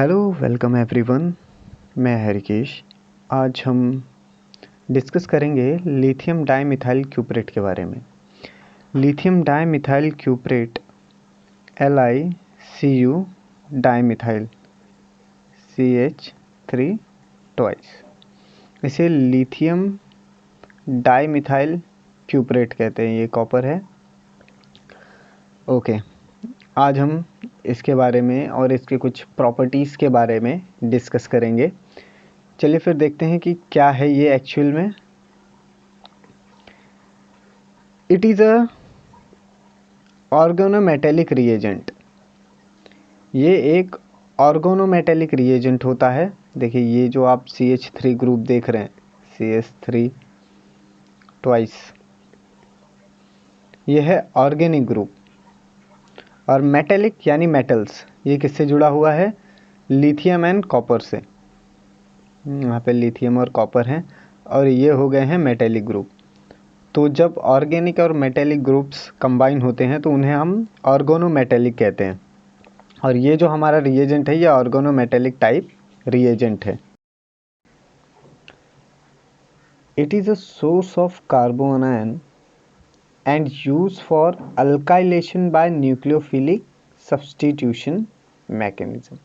Hello welcome everyone. मैं हरिकेश। आज हम डिस्कस करेंगे लिथियम डाइमिथाइल क्यूप्रेट के बारे में। Lithium dimethyl cuprate LiCu dimethyl CH3 twice, इसे लिथियम डाइमिथाइल क्यूप्रेट कहते हैं। ये कॉपर है। ओके, आज हम इसके बारे में और इसके कुछ प्रॉपर्टीज़ के बारे में डिस्कस करेंगे। चलिए फिर देखते हैं कि क्या है ये एक्चुअल में। It is a organometallic reagent. ये एक ऑर्गेनोमेटेलिक रिएजेंट होता है। देखिए ये जो आप CH3 ग्रुप देख रहे हैं, CH3 ट्वाइस, ये है ऑर्गेनिक ग्रुप। और मेटेलिक यानी मेटल्स, ये किससे जुड़ा हुआ है? लिथियम एंड कॉपर से। यहाँ पे लिथियम और कॉपर हैं और ये हो गए हैं मेटेलिक ग्रुप। तो जब ऑर्गेनिक और मेटेलिक ग्रुप्स कंबाइन होते हैं तो उन्हें हम ऑर्गेनोमेटेलिक कहते हैं। और ये जो हमारा रिएजेंट है ये ऑर्गेनोमेटेलिक टाइप रिएजेंट है। It is a source of carbanion and use for alkylation by nucleophilic substitution mechanism.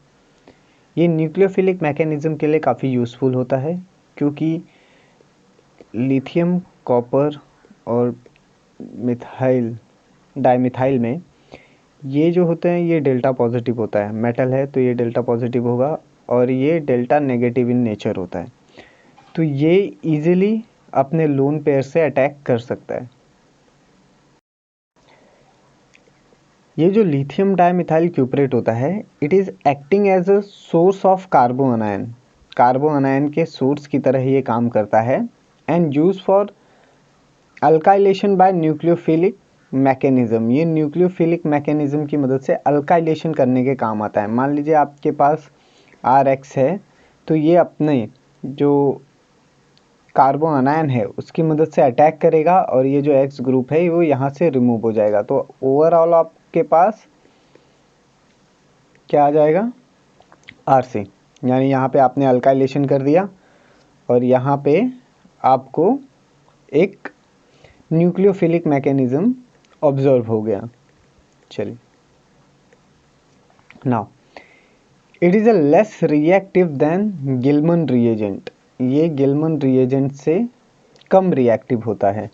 ये न्यूक्लियोफिलिक मैकेनिज्म के लिए काफ़ी यूज़फुल होता है, क्योंकि लिथियम, कॉपर और मिथाइल डाइमिथाइल में ये जो होते हैं ये डेल्टा पॉजिटिव होता है। मेटल है तो ये डेल्टा पॉजिटिव होगा और ये डेल्टा नेगेटिव इन नेचर होता है। तो ये इजीली अपने लोन पेयर से अटैक कर सकता है। ये जो लिथियम डाइमिथाइल क्यूप्रेट होता है, it is acting as a source of carbanion. Carbanion के सोर्स की तरह ये काम करता है। And use for alkylation by nucleophilic mechanism. ये न्यूक्लियोफिलिक मैकेनिज्म की मदद से अल्काइलेशन करने के काम आता है। मान लीजिए आपके पास RX है तो ये अपने जो कार्बोनायन है उसकी मदद से अटैक करेगा और ये जो X ग्रुप है वो यहाँ से रिमूव हो जाएगा। तो ओवरऑल आपके पास क्या आ जाएगा? RC। यानी यहाँ पे आपने अल्काइलेशन कर दिया और यहाँ पे आपको एक न्यूक्लियोफिलिक मैकेनिज्म ऑब्जर्व हो गया। चलिए, now it is a less reactive than Gilman reagent. ये गिलमन रिएजेंट से कम रिएक्टिव होता है।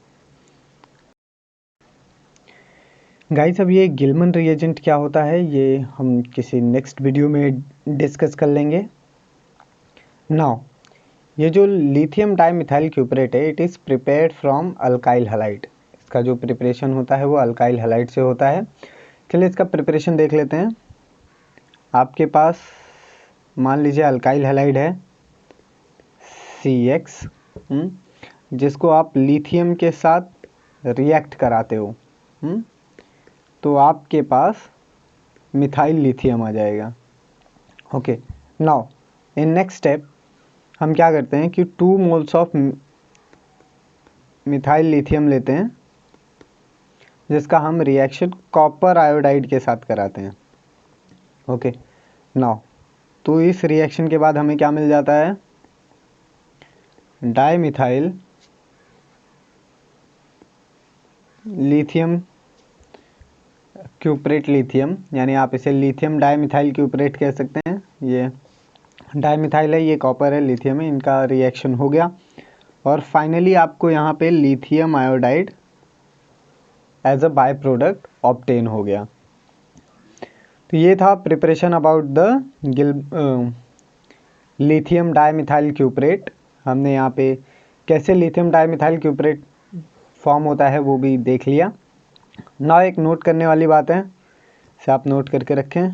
गाइस, अब ये गिलमन रिएजेंट क्या होता है ये हम किसी नेक्स्ट वीडियो में डिस्कस कर लेंगे। नाउ ये जो लिथियम डाइमिथाइल क्यूप्रेट है, it is prepared from alkyl halide. इसका जो प्रिपरेशन होता है वो अल्काइल हैलाइड से होता है। चलिए इसका प्रिपरेशन देख लेते हैं। आपके पास मान लीजिए अल्काइल हैलाइड है CX, जिसको आप लिथियम के साथ रिएक्ट कराते हो, तो आपके पास मिथाइल लिथियम आ जाएगा। Okay, now in next step हम क्या करते हैं कि 2 मोल्स ऑफ मिथाइल लिथियम लेते हैं, जिसका हम रिएक्शन कॉपर आयोडाइड के साथ कराते हैं। ओके, नाउ तो इस रिएक्शन के बाद हमें क्या मिल जाता है? डाइमिथाइल लिथियम क्यूप्रेट लिथियम, यानी आप इसे लिथियम डाइमिथाइल क्यूप्रेट कह सकते हैं। ये डाइमिथाइल है, ये कॉपर है, लिथियम है, इनका रिएक्शन हो गया और फाइनली आपको यहाँ पे lithium iodide as a by product obtain हो गया। तो ये था preparation about the lithium dimethyl cuprate. हमने यहाँ पे कैसे लिथियम डाइमिथाइल क्यूप्रेट फॉर्म होता है वो भी देख लिया। ना एक नोट करने वाली बात है, इसे आप नोट करके रखें।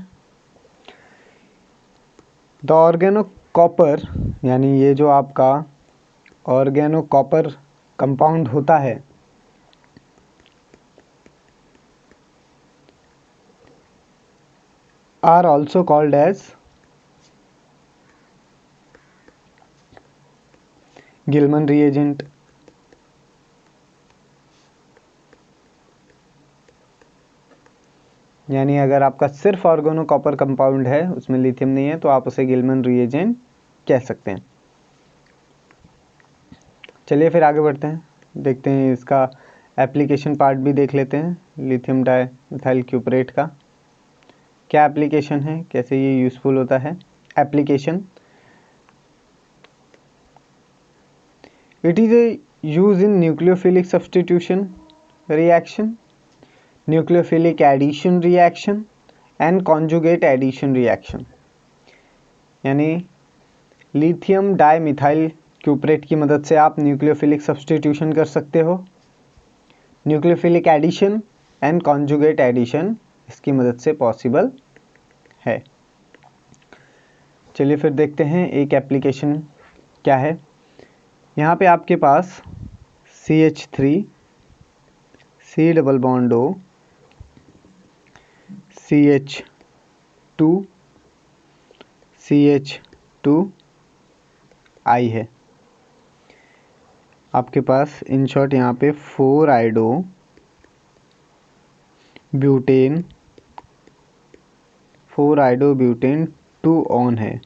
द ऑर्गेनो कॉपर, यानी ये जो आपका ऑर्गेनो कॉपर कंपाउंड होता है, are also called as Gilman reagent, यानी अगर आपका सिर्फ ऑर्गेनो कॉपर कंपाउंड है, उसमें लिथियम नहीं है, तो आप उसे गिलमैन रिएजेंट कह सकते हैं। चलिए फिर आगे बढ़ते हैं, देखते हैं इसका एप्लीकेशन पार्ट भी देख लेते हैं लिथियम डाइमिथाइल क्यूपरेट का क्या एप्लीकेशन है, कैसे ये यूज़फुल होता है। Application, it is a use in nucleophilic substitution reaction, nucleophilic addition reaction and conjugate addition reaction. यानी लिथियम डाइमिथाइल क्यूपरेट की मदद से आप न्यूक्लियोफिलिक सब्स्टिट्यूशन कर सकते हो, nucleophilic addition and conjugate addition इसकी मदद से पॉसिबल है। चलिए फिर देखते हैं एक एप्लीकेशन क्या है। यहाँ पे आपके पास CH3 C double bond O CH2 CH2 I है। आपके पास इन शॉर्ट यहाँ पे 4 आइडो ब्यूटेन 2 ऑन है।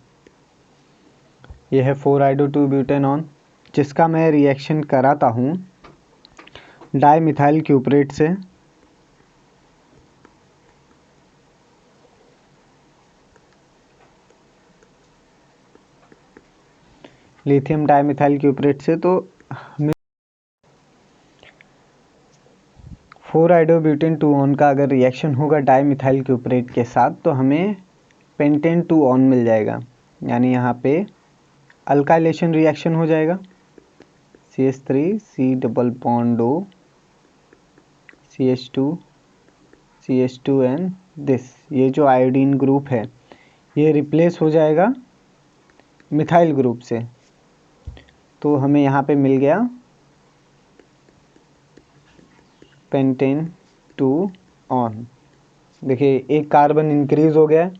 यह है 4 आइडो 2 ब्यूटेन ऑन, जिसका मैं रिएक्शन कराता हूँ डाइमिथाइल क्यूपरेट से। लिथियम डाइमिथाइल क्यूपरेट से, तो हमें 4 आइडो ब्यूटेन 2 ऑन का अगर रिएक्शन होगा डाइमिथाइल क्यूपरेट के साथ, तो हमें पेंटेन 2 ऑन मिल जाएगा। यानी यहाँ पे अल्काइलेशन रिएक्शन हो जाएगा, CH3 C double bond O CH2 and this, ये जो आयोडीन ग्रुप है ये रिप्लेस हो जाएगा मिथाइल ग्रुप से। तो हमें यहाँ पे मिल गया पेंटेन 2 ऑन। देखिए एक कार्बन इंक्रीज हो गया है।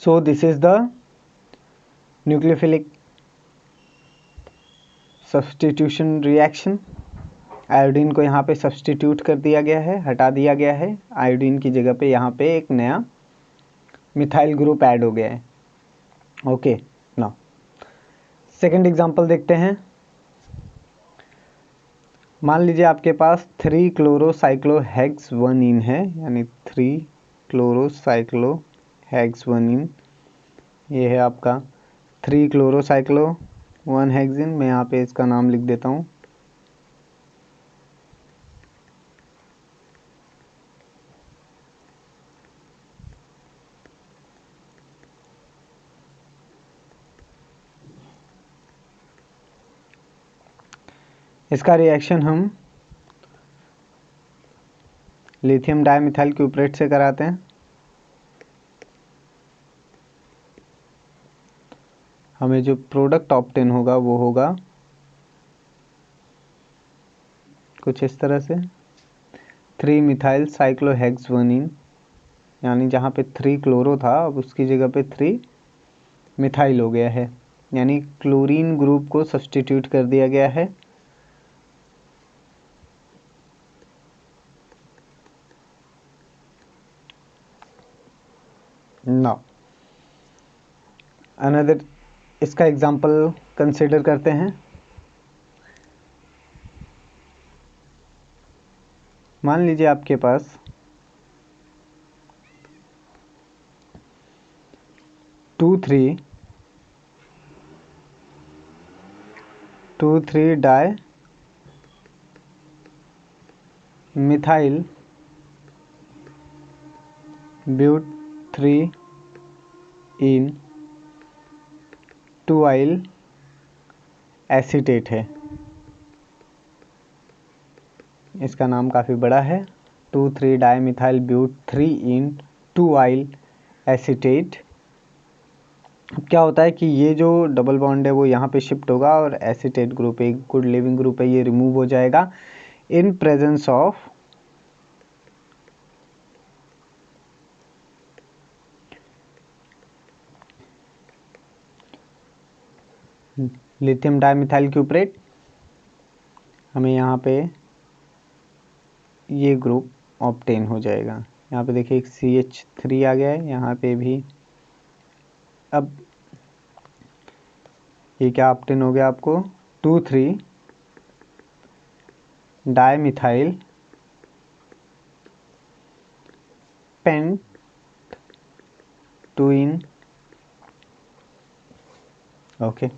So this is the nucleophilic substitution reaction. Iodine को यहाँ पे सब्स्टिट्यूट कर दिया गया है, हटा दिया गया है। आयोडीन की जगह पे यहाँ पे एक नया मिथाइल ग्रुप ऐड हो गया है। ओके, नाउ सेकंड एग्जांपल देखते हैं। मान लीजिए आपके पास 3 क्लोरोसाइक्लोहेक्सवनीन है, यानी 3 क्लोरोसाइक्लोहेक्सवनीन। ये है आपका 3 क्लोरोसाइक्लो 1 हेक्सिन। मैं यहाँ पे इसका नाम लिख देता हूँ। इसका रिएक्शन हम लिथियम डाइमिथाइल क्यूपरेट से कराते हैं। हमें जो प्रोडक्ट ऑब्टेन होगा वो होगा कुछ इस तरह से 3 मिथाइल साइक्लोहेक्सवनीन, यानी जहाँ पे 3 क्लोरो था अब उसकी जगह पे 3 मिथाइल हो गया है, यानी क्लोरीन ग्रुप को सब्स्टिट्यूट कर दिया गया है। नाउ अनदर, इसका एग्जांपल कंसिडर करते हैं। मान लीजिए आपके पास 2,3 डाई मिथाइल ब्यूट 3 इन 2-आइल एसीटेट है। इसका नाम काफ़ी बड़ा है, 2,3 डाई मिथाइल ब्यूट 3 इन 2-आइल एसीटेट। अब क्या होता है कि ये जो डबल बॉन्ड है वो यहाँ पे शिफ्ट होगा और एसीटेट ग्रुप, एक गुड लिविंग ग्रुप है, ये रिमूव हो जाएगा in presence of lithium dimethyl cuprate. हमें यहाँ पे ये ग्रुप ऑब्टेन हो जाएगा, यहाँ पे देखिए एक CH3 आ गया है, यहाँ पे भी। अब ये क्या ऑप्टेन हो गया आपको, 2,3 dimethyl pent two ene. Okay,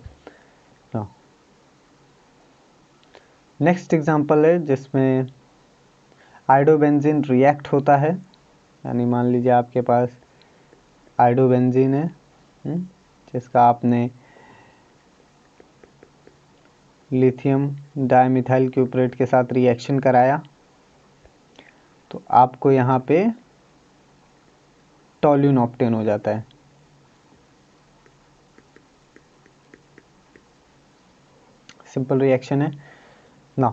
next example है जिसमें आयोडोबेंजीन रिएक्ट होता है। यानी मान लीजिए आपके पास आयोडोबेंजीन है, जिसका आपने लिथियम डाइमिथाइल क्यूप्रेट के साथ रिएक्शन कराया, तो आपको यहाँ पे टोल्यून ऑप्टेन हो जाता है। सिंपल रिएक्शन है ना।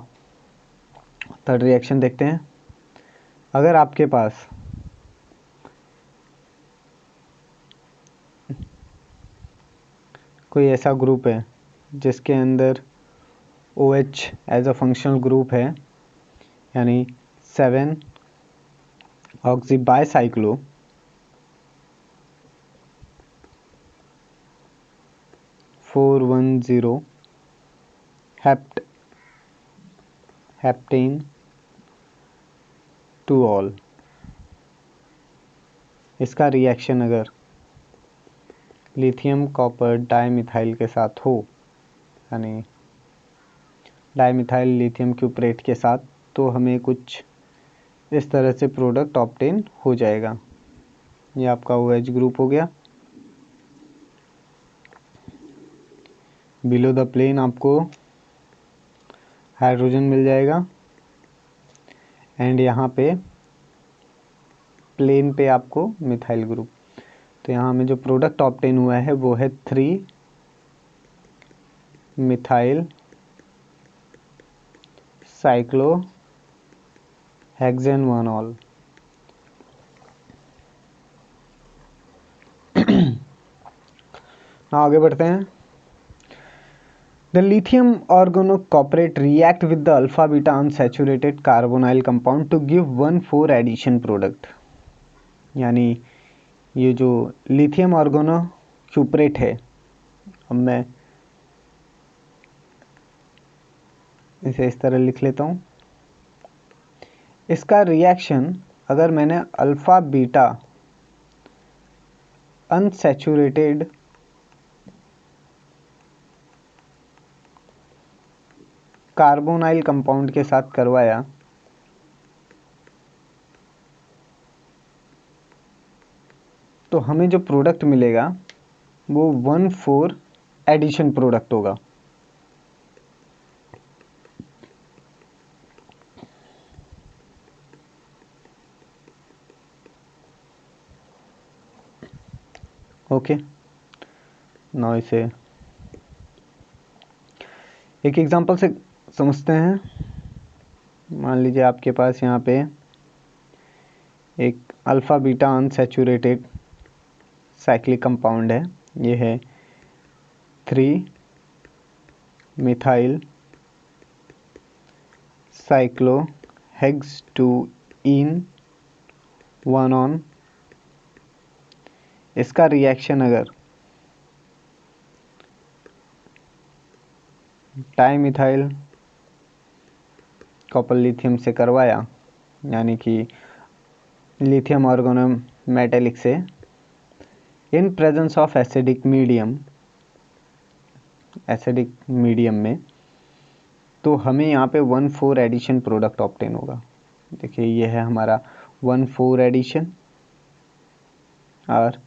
थर्ड रिएक्शन देखते हैं। अगर आपके पास कोई ऐसा ग्रुप है जिसके अंदर OH as a functional group है, यानी 7 oxy bicyclo, four 1,0 heptane two ol, इसका रिएक्शन अगर लिथियम कॉपर डाइमिथाइल के साथ हो, यानी डाइमिथाइल लिथियम क्यूप्रेट के साथ, तो हमें कुछ इस तरह से प्रोडक्ट ऑब्टेन हो जाएगा। ये आपका OH ग्रुप हो गया। बिलो द प्लेन आपको हाइड्रोजन मिल जाएगा, एंड यहाँ पे प्लेन पे आपको मिथाइल ग्रुप। तो यहाँ में जो प्रोडक्ट ऑब्टेन हुआ है वो है 3 मिथाइल साइक्लो हेक्सेन 1 ऑल। आगे बढ़ते हैं। The lithium organocopperate react with the alpha beta unsaturated carbonyl compound to give 1,4 addition product। यानी ये जो लिथियम ऑर्गेनोक्यूपरेट है, अब मैं इसे इस तरह लिख लेता हूँ। इसका रिएक्शन अगर मैंने alpha beta unsaturated carbonyl compound के साथ करवाया, तो हमें जो प्रोडक्ट मिलेगा वो 1,4 एडिशन प्रोडक्ट होगा। ओके, नाउ इसे एक एग्जांपल से समझते हैं। मान लीजिए आपके पास यहाँ पे एक alpha beta unsaturated cyclic compound है। ये है 3 methyl cyclo hex 2 in 1 on. इसका रिएक्शन अगर डाइमिथाइल कॉपर लिथियम से करवाया, यानी कि लिथियम ऑर्गेनम मेटेलिक से, इन प्रेजेंस ऑफ एसिडिक मीडियम में, तो हमें यहाँ पे 1,4 एडिशन प्रोडक्ट ऑब्टेन होगा। देखिए ये है हमारा 1,4 एडिशन और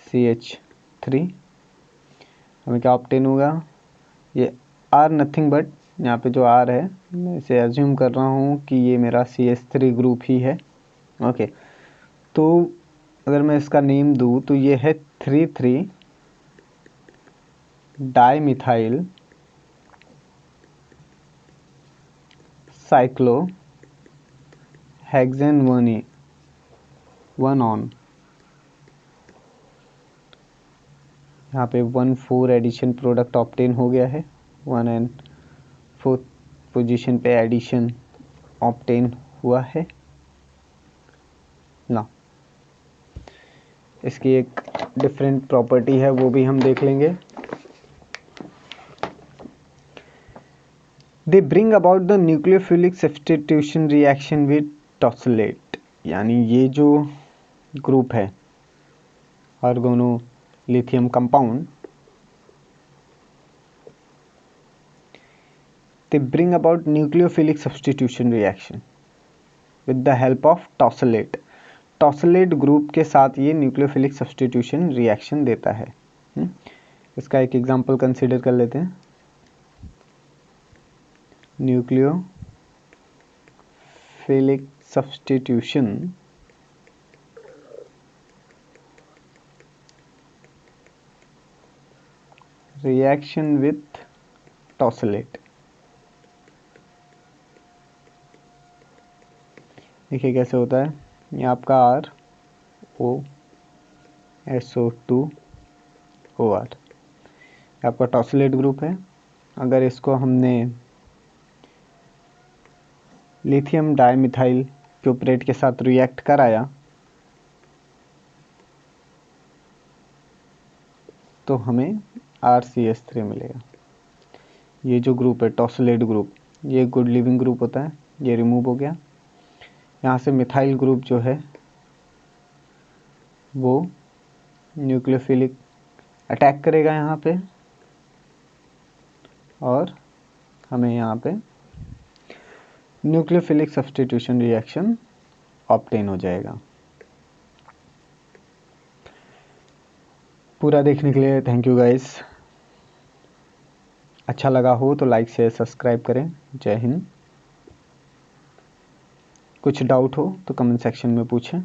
CH3। हमें क्या ऑब्टेन होगा, ये R नथिंग बट, यहाँ पे जो R है मैं इसे एज्यूम कर रहा हूँ कि ये मेरा CH3 ग्रुप ही है। ओके, तो अगर मैं इसका नेम दूँ तो ये है 3,3 डाइमिथाइल साइक्लो हेक्सेन 1 ऑन। यहाँ पे 1,4 एडिशन प्रोडक्ट ऑब्टेन हो गया है। 1 एंड 4th पोजीशन पे एडिशन ऑब्टेन हुआ है ना। इसकी एक डिफरेंट प्रॉपर्टी है, वो भी हम देख लेंगे। They bring about the nucleophilic substitution reaction with tosylate, यानी ये जो ग्रुप है organo lithium compound, they bring about nucleophilic substitution reaction with the help of tosylate। Tosylate group के साथ ये न्यूक्लियोफिलिक सब्स्टिट्यूशन रिएक्शन देता है। इसका एक एग्जांपल कंसीडर कर लेते हैं। Nucleophilic substitution reaction with tosylate. देखिए कैसे होता है, ये आपका ROSO2OR आपका टॉसलेट ग्रुप है। अगर इसको हमने लिथियम डाइमिथाइल क्यूपरेट के साथ रिएक्ट कराया तो हमें RCH3 मिलेगा। ये जो ग्रुप है टॉसलेट ग्रुप, ये गुड लिविंग ग्रुप होता है, ये रिमूव हो गया। यहाँ से मिथाइल ग्रुप जो है वो न्यूक्लियोफिलिक अटैक करेगा यहाँ पे, और हमें यहाँ पे न्यूक्लियोफिलिक सब्स्टिट्यूशन रिएक्शन ऑब्टेन हो जाएगा। पूरा देखने के लिए थैंक यू गाइस। अच्छा लगा हो तो लाइक शेयर सब्सक्राइब करें। जय हिंद। कुछ डाउट हो तो कमेंट सेक्शन में पूछें।